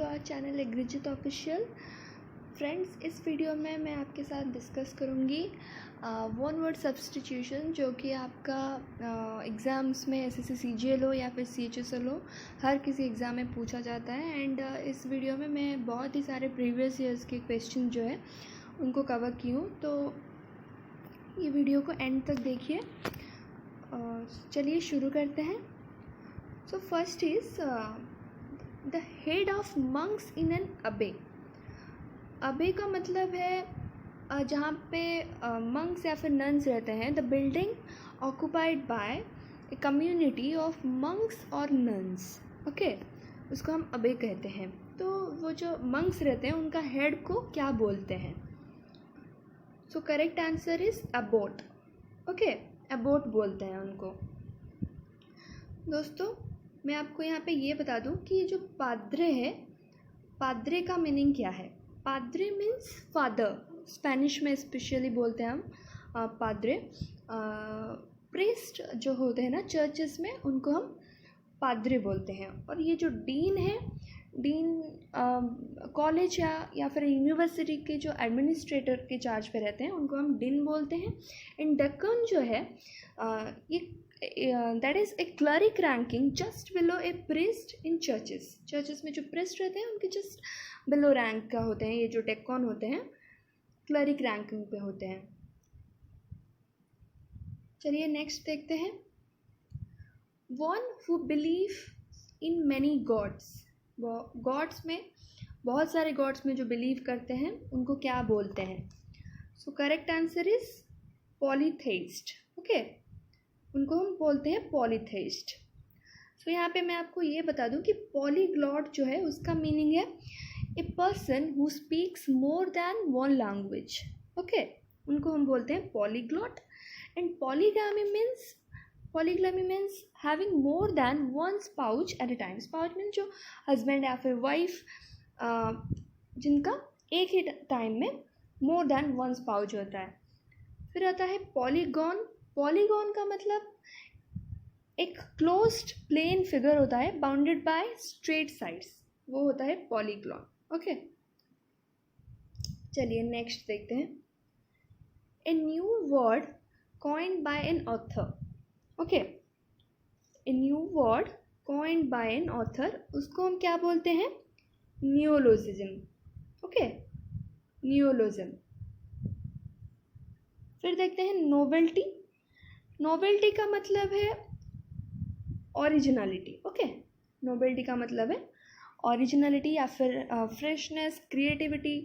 To our channel एग्रीजित official. Friends, इस video में मैं आपके साथ डिस्कस करूँगी वन वर्ड सब्स्टिट्यूशन, जो कि आपका एग्ज़ाम्स में एसएससी सीजीएल हो या फिर सीएचएसएल हो, हर किसी एग्ज़ाम में पूछा जाता है। एंड इस वीडियो में मैं बहुत ही सारे प्रीवियस ईयर्स के क्वेश्चन जो है उनको कवर की हूँ, तो ये वीडियो को एंड तक देखिए। चलिए शुरू करते हैं। So first is the head of monks in an अबे। अबे का मतलब है जहाँ पे मंक्स या फिर नन्स रहते हैं। The building occupied by a community of monks और नन्स, ओके, उसको हम अबे कहते हैं। तो वो जो मंक्स रहते हैं उनका हेड को क्या बोलते हैं? So correct answer is abode, okay, abode बोलते हैं उनको। दोस्तों, मैं आपको यहाँ पे ये बता दूँ कि ये जो पाद्रे है, पाद्रे का मीनिंग क्या है? पाद्रे मीन्स फादर, स्पेनिश में स्पेशली बोलते हैं हम पाद्रे। प्रीस्ट जो होते हैं ना चर्चेस में, उनको हम पाद्रे बोलते हैं। और ये जो डीन है, डीन कॉलेज या फिर यूनिवर्सिटी के जो एडमिनिस्ट्रेटर के चार्ज पे रहते हैं, उनको हम डीन बोलते हैं। इन डेकन जो है ये that is a cleric ranking just below A priest in churches. Churches में जो प्रिस्ट रहते हैं उनके जस्ट बिलो रैंक का होते हैं। ये जो डेकन होते हैं क्लरिक रैंकिंग पे होते हैं। चलिए नेक्स्ट देखते हैं। One who believe in many gods. Gods में बहुत सारे गॉड्स में जो बिलीव करते हैं उनको क्या बोलते हैं? So correct answer is polytheist, okay, उनको हम बोलते हैं पॉलीथेइस्ट। सो यहाँ पे मैं आपको ये बता दूँ कि पॉलीग्लॉट जो है उसका मीनिंग है a person who speaks more than one language, okay, उनको हम बोलते हैं polyglot. And polygamy means having more than one spouse at a time. Spouse means जो हस्बैंड या फिर वाइफ जिनका एक ही टाइम में मोर दैन वन स्पाउच होता है। फिर आता है पॉलीगॉन। पॉलीगॉन का मतलब एक क्लोज्ड प्लेन फिगर होता है बाउंडेड बाय स्ट्रेट साइड्स, वो होता है पॉलीगॉन, ओके। चलिए नेक्स्ट देखते हैं। A new word coined bye an author, okay, a new word coined bye an author, उसको हम क्या बोलते हैं? नियोलोजिज्म, ओके, नियोलोजिज्म। फिर देखते हैं नोवेल्टी। नोवेल्टी का मतलब है ओरिजिनलिटी, ओके, नोवेल्टी का मतलब है ओरिजिनलिटी या फिर फ्रेशनेस, क्रिएटिविटी,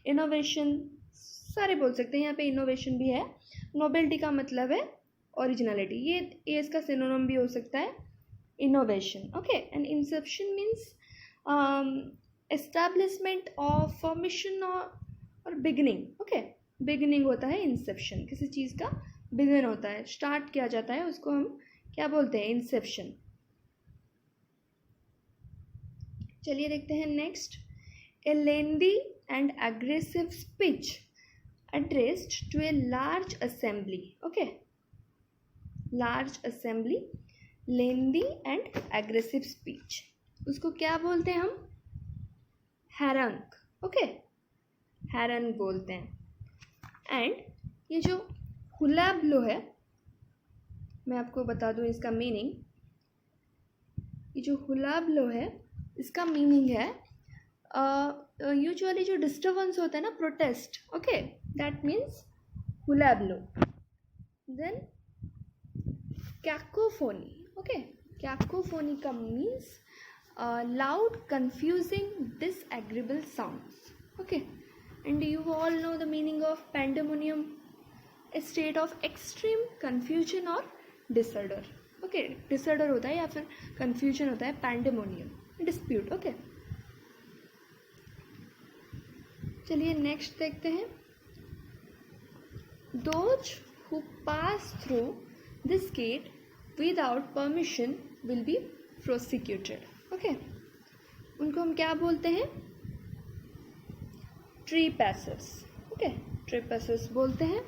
इनोवेशन, सारे बोल सकते हैं। यहाँ पे इनोवेशन भी है। नोवेल्टी का मतलब है ओरिजिनलिटी, ये इसका सिनोनिम भी हो सकता है innovation, okay. And Inception means establishment of formation और बिगिनिंग, ओके, बिगिनिंग होता है इंसेप्शन, किसी चीज़ का बिगिन होता है, स्टार्ट किया जाता है, उसको हम क्या बोलते हैं? इंसेप्शन। चलिए देखते हैं next. A lengthy and aggressive speech addressed to a large assembly, okay, large assembly, lengthy and aggressive speech, उसको क्या बोलते हैं हम? हैरंग, ओके, हैरंग बोलते हैं। एंड ये जो हुलाब्लो है, मैं आपको बता दूं इसका मीनिंग। ये जो हुलाब्लो है इसका मीनिंग है यूजुअली जो डिस्टर्बेंस होता है ना, protest, okay, that means hullabaloo. Then cacophony, okay, cacophony का means loud, confusing, disagreeable sounds, okay. And you all know the meaning of pandemonium, a state of extreme confusion or disorder, okay. disorder होता है या फिर confusion होता है, pandemonium, dispute, okay. चलिए next देखते हैं। Those who pass through this gate without permission will be prosecuted, okay, उनको हम क्या बोलते हैं? ट्री पैसर्स, ओके, ट्री पैसर्स बोलते हैं।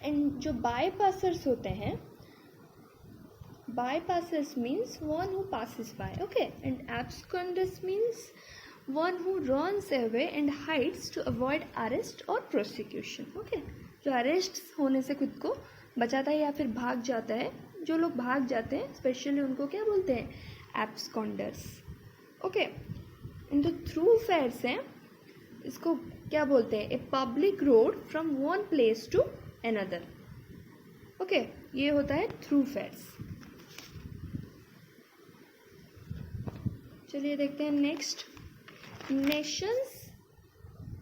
एंड जो बाई पासर्स होते हैं bypasses means one who passes by, okay, and abscondus means one who runs away and hides to avoid arrest or prosecution, okay, जो अरेस्ट होने से खुद को बचाता है या फिर भाग जाता है, जो लोग भाग जाते हैं स्पेशली उनको क्या बोलते हैं, एब्सकॉन्डर्स, ओके। एंड जो थ्रूफेयर्स हैं इसको क्या बोलते हैं, a public road from one place to another, okay, ये होता है थ्रूफेयर्स। चलिए देखते हैं next, nations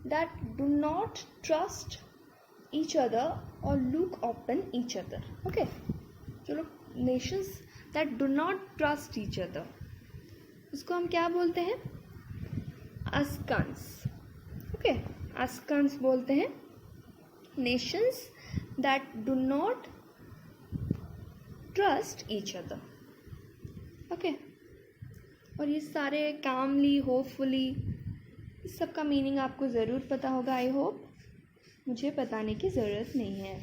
that do not trust each other और look upon each other, okay, जो लोग nations that do not trust each other उसको हम क्या बोलते हैं, अस्कन्स, ओके, अस्कन्स बोलते हैं। Nations that do not trust each other, okay. और ये सारे कामली, होपफुली, इस सब का मीनिंग आपको ज़रूर पता होगा, आई होप, मुझे बताने की ज़रूरत नहीं है।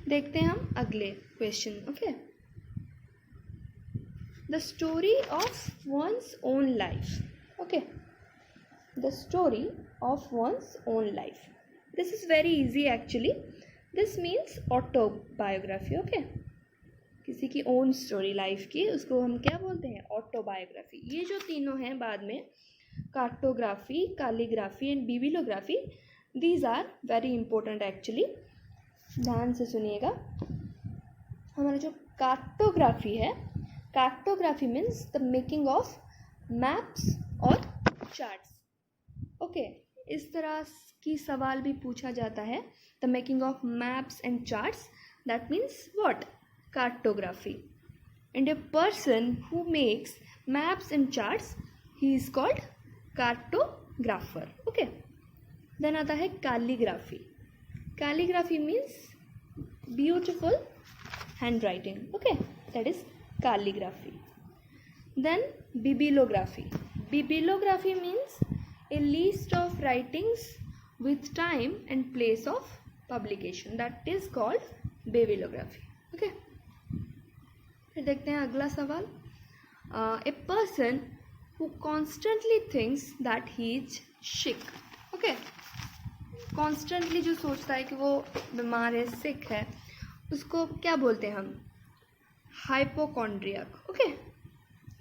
देखते हैं हम अगले question, okay. The story of one's own life, okay, the story of one's own life, this is very easy actually, this means autobiography, okay, किसी की ओन स्टोरी लाइफ की, उसको हम क्या बोलते हैं, ऑटोबायोग्राफी। ये जो तीनों हैं बाद में, cartography, calligraphy and bibliography, these are very important actually, ध्यान से सुनिएगा। हमारा जो कार्टोग्राफी है, cartography means the making of maps और चार्ट्स, ओके, इस तरह की सवाल भी पूछा जाता है, the making of maps and charts, that means what, cartography, and a person who makes maps and charts, he is called cartographer, okay। then आता है calligraphy, calligraphy means beautiful handwriting, okay, that is calligraphy। then bibliography, bibliography means a list of writings with time and place of publication, that is called bibliography, okay। फिर देखते हैं अगला सवाल, ए person who constantly thinks that he is sick, okay, constantly जो सोचता है कि वो बीमार है, सिक है, उसको क्या बोलते हैं हम, hypochondriac, okay,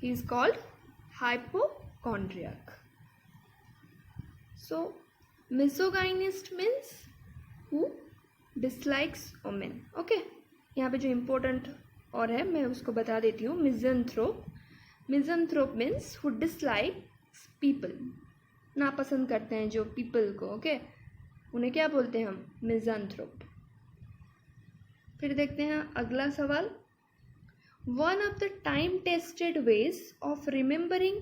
he is called hypochondriac. So misogynist means who dislikes women, okay, यहाँ पे जो इम्पोर्टेंट और है मैं उसको बता देती हूँ, मिज़ेंथ्रोप, मिज़ेंथ्रोप मीन्स हु डिसलाइक्स पीपल, नापसंद करते हैं जो पीपल को, ओके, उन्हें क्या बोलते हैं हम, मिज़ेंथ्रोप। फिर देखते हैं अगला सवाल, one of the time tested ways of remembering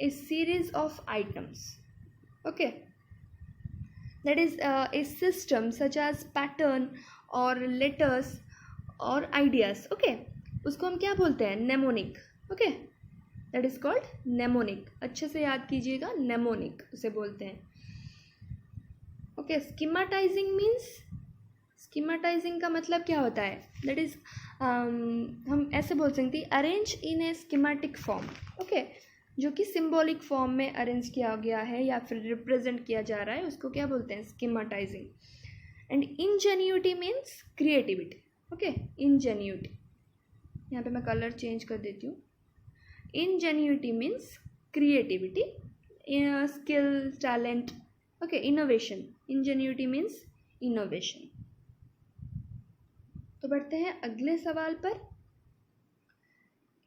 a series of items, okay, that is a system such as pattern और लेटर्स और आइडियाज, ओके, उसको हम क्या बोलते हैं, mnemonic, okay, that is called mnemonic, अच्छे से याद कीजिएगा, नेमोनिक उसे बोलते हैं, ओके। स्कीमाटाइजिंग मीन्स, स्कीमाटाइजिंग का मतलब क्या होता है, दैट इज हम ऐसे बोल सकते हैं, arrange in A schematic form, okay, जो कि सिंबॉलिक फॉर्म में अरेंज किया गया है या फिर रिप्रेजेंट किया जा रहा है, उसको क्या बोलते हैं, schematising. And ingenuity means creativity, okay, ingenuity, यहाँ पे मैं कलर चेंज कर देती हूँ, ingenuity means creativity, skill, talent, okay, innovation, ingenuity means innovation. तो बढ़ते हैं अगले सवाल पर,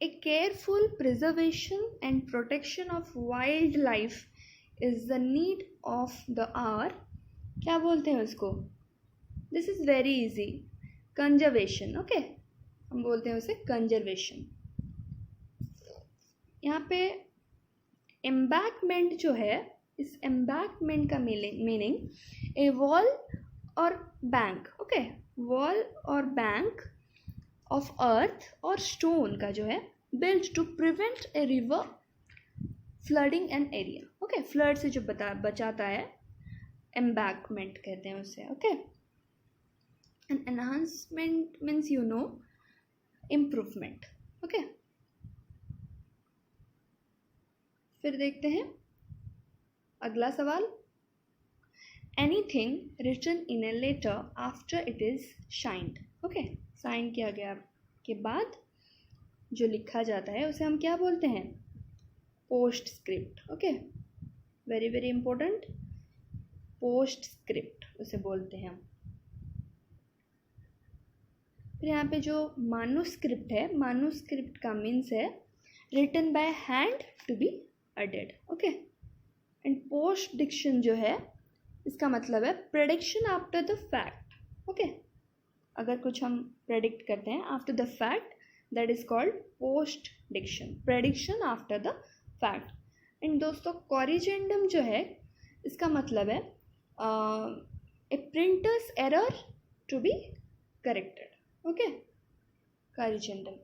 a careful preservation and protection of wildlife is the need of the hour, क्या बोलते हैं उसको, this is very easy, conservation, okay, हम बोलते हैं उसे कंजर्वेशन। यहाँ पे एम्बैंकमेंट जो है, इस एम्बैंकमेंट का मीनिंग ए वॉल और बैंक, ओके, वॉल और बैंक ऑफ अर्थ और स्टोन का जो है, built to prevent a river flooding an area, okay, flood से जो बचाता है, एम्बैंकमेंट कहते हैं उसे, okay. An enhancement means you know improvement, okay, फिर देखते हैं अगला सवाल। Anything written in a letter after it is signed. Okay, sign किया गया के बाद जो लिखा जाता है उसे हम क्या बोलते हैं? Post script. Okay, very very important, post script उसे बोलते हैं हम। फिर यहाँ पे जो मानूस्क्रिप्ट है, मानूस्क्रिप्ट का मीन्स है written by hand to be added. Okay, and postdiction जो है इसका मतलब है prediction after the fact. Okay, अगर कुछ हम प्रेडिक्ट करते हैं after the fact, that is called postdiction, prediction after the fact. And दोस्तों कॉरिजेंडम जो है इसका मतलब है a printer's error to be corrected. Okay, corrigendum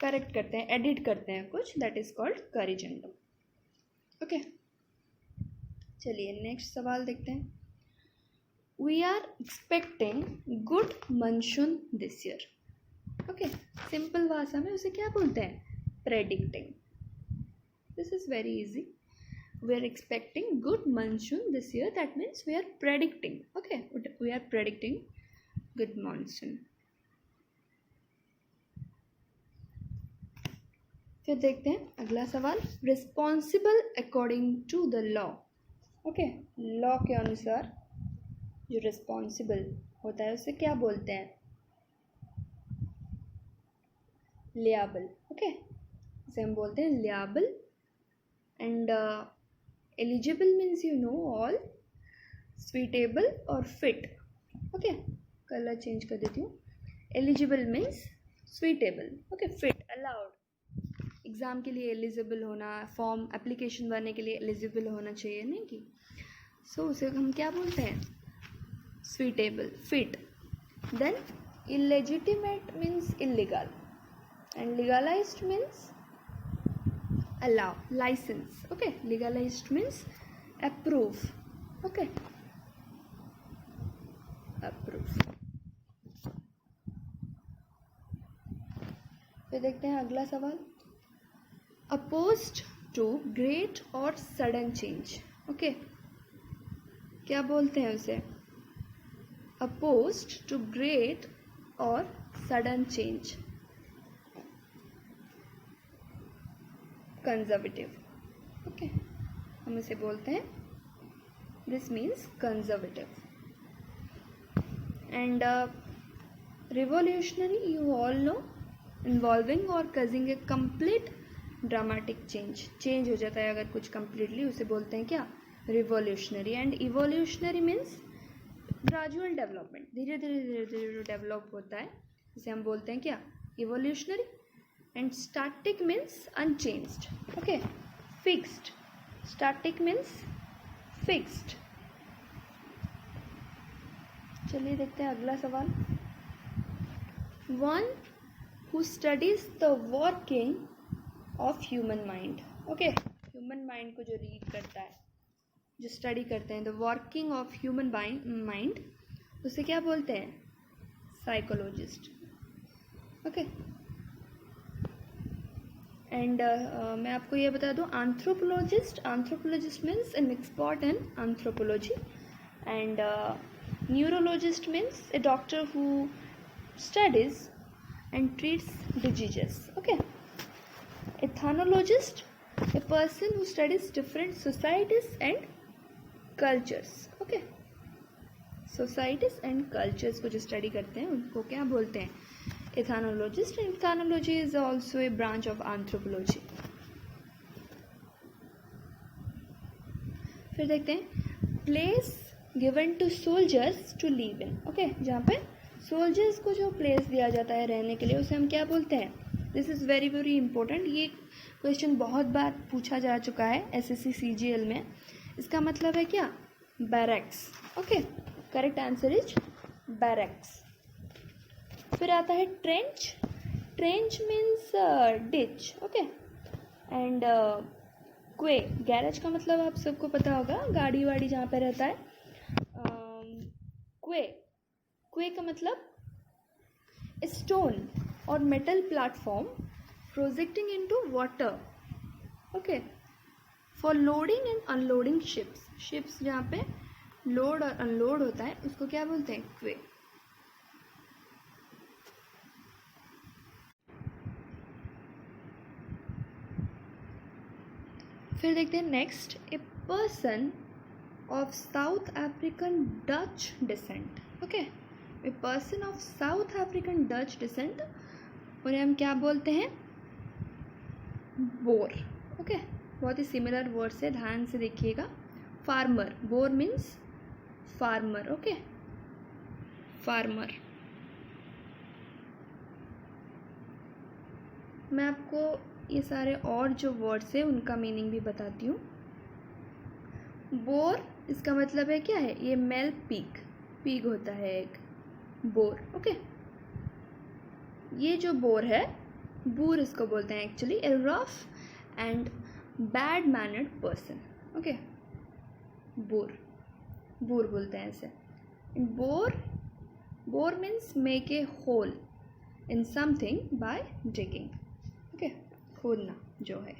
correct करते हैं, एडिट करते हैं कुछ, that is called corrigendum. Okay, चलिए नेक्स्ट सवाल देखते हैं। We are expecting good monsoon this year. Okay, simple भाषा में उसे क्या बोलते हैं? Predicting. This is very easy. We are expecting good monsoon this year, that means we are predicting. Okay, we are predicting good monsoon. फिर देखते हैं अगला सवाल। Responsible according to the law. Okay, law के अनुसार जो रिस्पॉन्सिबल होता है उसे क्या बोलते हैं? लियाबल। ओके, इसे हम बोलते हैं liable. And eligible means you know all, suitable और फिट। ओके, कलर चेंज कर देती हूँ। Eligible means suitable, okay, fit allowed. Exam के लिए एलिजिबल होना, फॉर्म एप्लीकेशन भरने के लिए एलिजिबल होना चाहिए, नहीं कि सो उसे हम क्या बोलते हैं? Suitable, fit. Then illegitimate means illegal, and legalized means allow, license. Okay, legalized means approve. Okay, approve. फिर देखते हैं अगला सवाल। opposed to great or sudden change. Okay, क्या बोलते हैं उसे? opposed to great or sudden change, conservative. Okay, हम इसे बोलते हैं, this means conservative. And revolutionary you all know, involving और कजिंग ए कंप्लीट ड्रामेटिक चेंज हो जाता है अगर कुछ कंप्लीटली, उसे बोलते हैं क्या? Revolutionary. And evolutionary means gradual development, धीरे धीरे धीरे धीरे डेवलप होता है, इसे हम बोलते हैं क्या? Evolutionary. And static means unchanged. Okay, fixed. Static means fixed. चलिए देखते हैं अगला सवाल। One who studies the working of human mind. Okay, human mind को जो रीड करता है, जो स्टडी करते हैं, the working of human mind, उसे क्या बोलते हैं? साइकोलॉजिस्ट। ओके, एंड मैं आपको ये बता दूँ, anthropologist means an expert in anthropology. And neurologist means A doctor who studies and treats diseases. Okay, ethnologist A person who studies different societies and cultures. Okay, societies and cultures को जो study करते हैं उनको क्या बोलते हैं? Ethnologist. Ethnology is also a branch of anthropology. फिर देखते हैं place given to soldiers to live in. Okay, जहाँ पे सोल्जर्स को जो प्लेस दिया जाता है रहने के लिए उसे हम क्या बोलते हैं? This is very very important. ये क्वेश्चन बहुत बार पूछा जा चुका है SSC CGL में। इसका मतलब है क्या? Barracks. Okay, correct answer is barracks. फिर आता है trench. Trench means ditch. Okay, and क्वे, गैरेज का मतलब आप सबको पता होगा, गाड़ी वाड़ी जहाँ पे रहता है। क्वे का मतलब stone or metal platform projecting into water. Okay, for loading and unloading ships. Ships जहाँ पे लोड और अनलोड होता है उसको क्या बोलते हैं? क्वे. फिर देखते हैं next, a person of South African Dutch descent. Okay, a person of South African Dutch descent, उन्हें हम क्या बोलते हैं? बोर. ओके, बहुत ही सिमिलर वर्ड से, ध्यान से देखिएगा. Farmer, bore means farmer. Okay, farmer. मैं आपको ये सारे और जो वर्ड्स है उनका मीनिंग भी बताती हूँ. बोर, इसका मतलब है क्या है? ये मेल पीक, पीक होता है एक बोर. ओके, ये जो बोर है, बूर इसको बोलते हैं actually. A rough and bad mannered person. Okay, bore, bore बोलते हैं ऐसे. Bore, bore means make a hole in something by digging. Okay, खोदना जो है.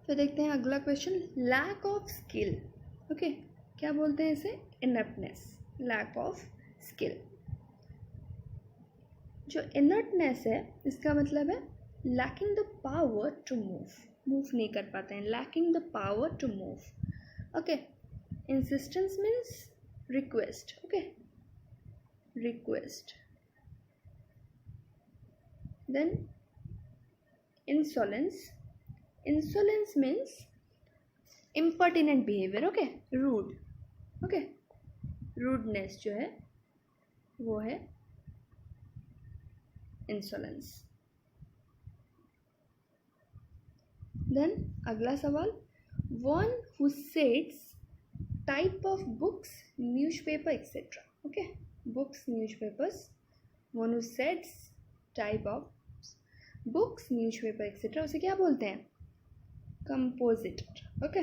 तो देखते हैं अगला question, lack of skill. Okay, क्या बोलते हैं इसे? Inertness, lack of skill. जो इनर्टनेस है इसका मतलब है lacking the power to move, move नहीं कर पाते हैं. Lacking the power to move. Okay, insistence means request. Okay, request. Then insolence. Insolence means impertinent behaviour. Okay, rude. Okay, rudeness जो है वो है इंसोलेंस. देन अगला सवाल, one who sets type of books, newspaper etcetera. Okay, books, newspapers. One who sets type of books, newspaper etcetera, उसे क्या बोलते हैं? कंपोजिटर. ओके,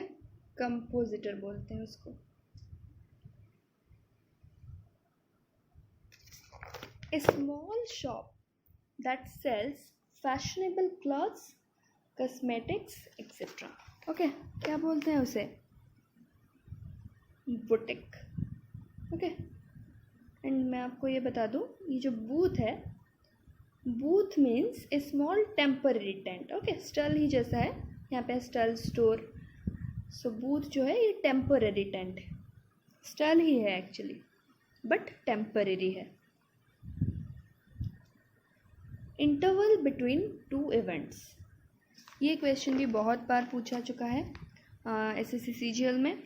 कंपोजिटर बोलते हैं उसको. A small shop that sells fashionable clothes, cosmetics, etc. Okay, क्या बोलते हैं उसे? बुटीक. ओके, एंड मैं आपको ये बता दूँ, ये जो बूथ है, booth means a small temporary tent. Okay, stall ही जैसा है, यहाँ पे स्टॉल, स्टोर. सो बूथ जो है ये टेम्पररी टेंट है. स्टॉल ही है एक्चुअली, बट टेम्पररी है. Interval between two events. ये क्वेश्चन भी बहुत बार पूछा चुका है एसएससी सीजीएल में.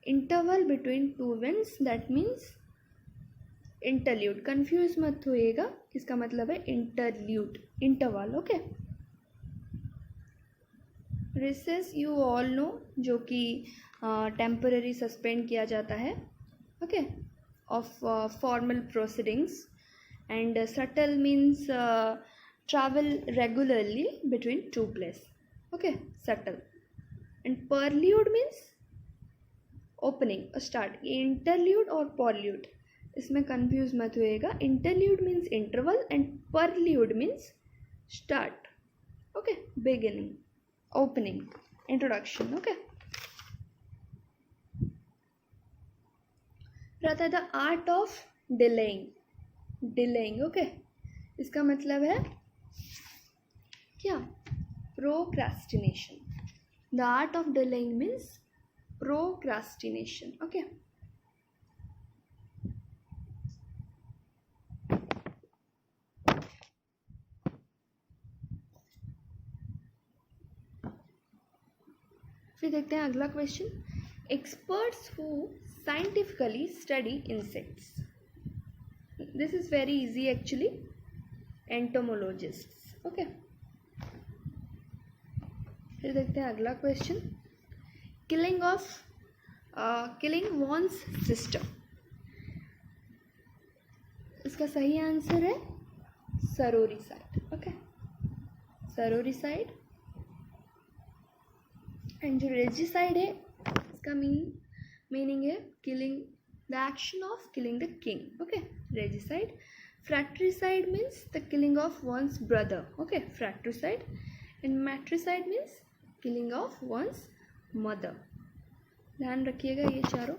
Interval between two events, that means interlude. Confuse मत होइएगा, इसका मतलब है interlude, interval. Okay, recess you all know, जो कि टेम्पररी सस्पेंड किया जाता है. Okay, of formal proceedings. And subtle means travel regularly between two places. Okay, subtle. And prelude means opening or start. ये interlude और prelude, इसमें confuse मत होइएगा. Interlude means interval and prelude means start. Okay, beginning, opening, introduction. Okay. रहता है the art of delaying. Delaying. Okay, इसका मतलब है क्या? Procrastination. The art of delaying means procrastination. Okay, फिर देखते हैं अगला question, experts who scientifically study insects. This is very easy actually. Entomologists. Okay. फिर देखते हैं अगला क्वेश्चन, किलिंग वॉन्स सिस्टर. इसका सही आंसर है सरोरिसाइड. ओके, सरोरिसाइड. एंड जो रेजिसाइड है इसका मीनिंग है killing, the action of killing the king. Okay, regicide. Fratricide means the killing of one's brother. Okay, fratricide. And matricide means killing of one's mother. ध्यान रखिएगा ये चारों.